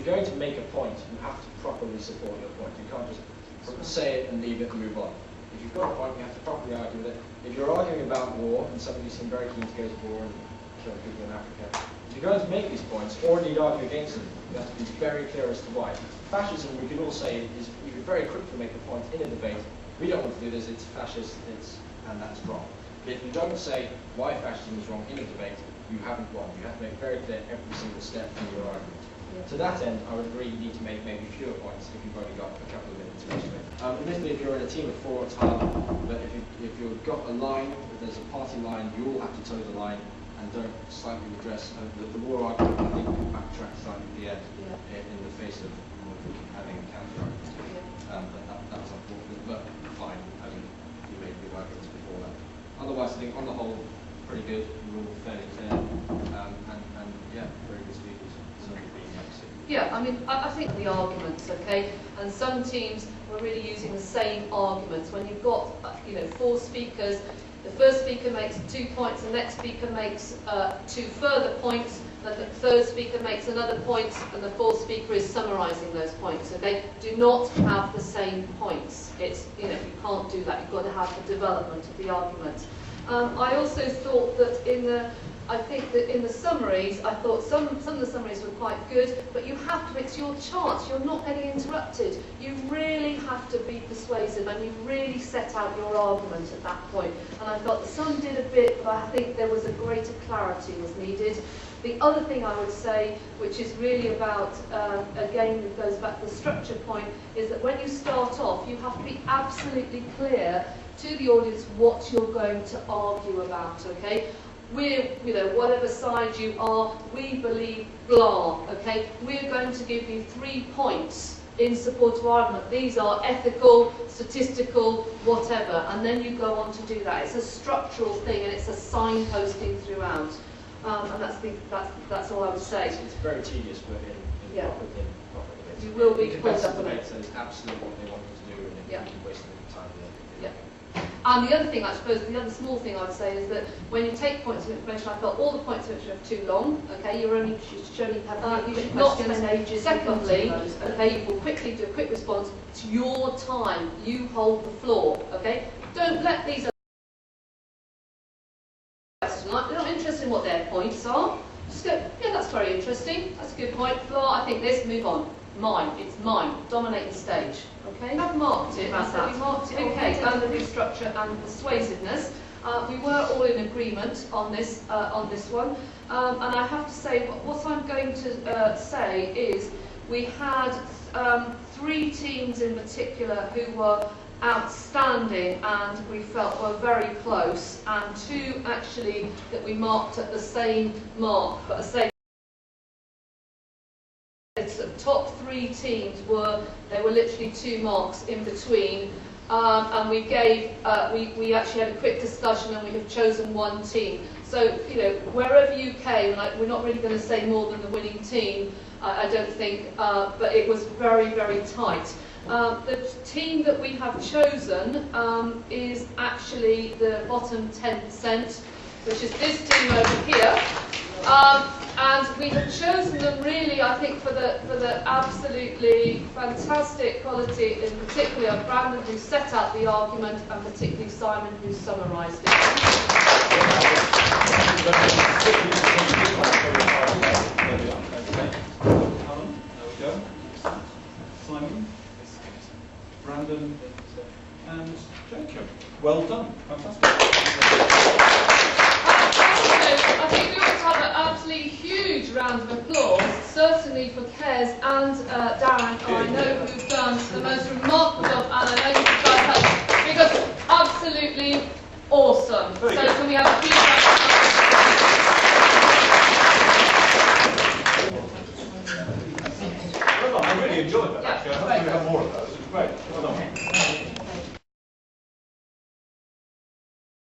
you're going to make a point, you have to properly support your point. You can't just say it and leave it and move on. If you've got a point, you have to properly argue with it. If you're arguing about war, and some of you seem very keen to go to war and kill people in Africa, if you're going to make these points, or indeed argue against them, you have to be very clear as to why. Fascism, we could all say, is you could very quickly make a point in a debate. We don't want to do this, it's fascist, and that's wrong. But if you don't say why fascism is wrong in a debate, you haven't won. You have to make very clear every single step in your argument. Yeah. To that end, I would agree you need to make maybe fewer points if you've only got a couple of minutes to explain. Admittedly, if you're in a team of 4, it's hard, but if you've got a line, if there's a party line, you all have to toe the line and don't slightly redress. The war argument, I think, can backtrack slightly at the end in the face of having a counter argument. Yeah. But that's unfortunate, but fine. I mean, you made good arguments before that. Otherwise, I think on the whole, pretty good. We're all fairly clear, and yeah, very good speakers. Yeah, I mean, I think the arguments, okay, and some teams were really using the same arguments. When you've got, 4 speakers, the first speaker makes 2 points, the next speaker makes 2 further points, and the third speaker makes another point, and the fourth speaker is summarising those points. So they do not have the same points. It's, you can't do that. You've got to have the development of the argument. I also thought that in the summaries, I thought some of the summaries were quite good, but you have to, it's your chance, you're not getting interrupted. You really have to be persuasive and you really set out your argument at that point. And I felt that some did a bit, but I think there was a greater clarity was needed. The other thing I would say, which is really about, again, it goes back to the structure point, is that when you start off, you have to be absolutely clear to the audience what you're going to argue about, okay? We're, whatever side you are, we believe blah, okay? We're going to give you 3 points in support of our argument. These are ethical, statistical, whatever, and then you go on to do that. It's a structural thing and it's a signposting throughout. And that's all I would say. It's very tedious, but in proper debates. You will be pulled up on it. Debates, it's absolutely what they want you to do, and you keep wasting time there. Yeah. And the other thing, I suppose, the other small thing I would say is that when you take points of information, I felt all the points of information are too long. Okay, you're only showing you have not ages. Secondly, okay, you will quickly do a quick response. It's your time. You hold the floor. Okay, don't let these. They're not interested in what their points are. Just go, yeah, that's very interesting. That's a good point. Floor, I think this. Move on. Mine. It's mine. Dominate the stage. Okay. I've marked it. So we marked it. Okay. And the restructure and persuasiveness. We were all in agreement on this one. And I have to say, what I'm going to say is, we had 3 teams in particular who were outstanding and we felt were very close, and 2 actually that we marked at the same mark, but the same. The top 3 teams were literally 2 marks in between, and we gave we actually had a quick discussion and we have chosen 1 team. So wherever you came, we're not really going to say more than the winning team, I don't think, but it was very, very tight. The team that we have chosen is actually the bottom 10%, which is this team over here. And we have chosen them really, I think, for the absolutely fantastic quality, in particular of Brandon, who set out the argument, and particularly Simon, who summarised it. Alan, there we go. Simon, Brandon, and Jacob. Well done. Fantastic. I think we ought to have an absolutely huge round of applause, certainly for Kez and Darren, who I know who've done the most remarkable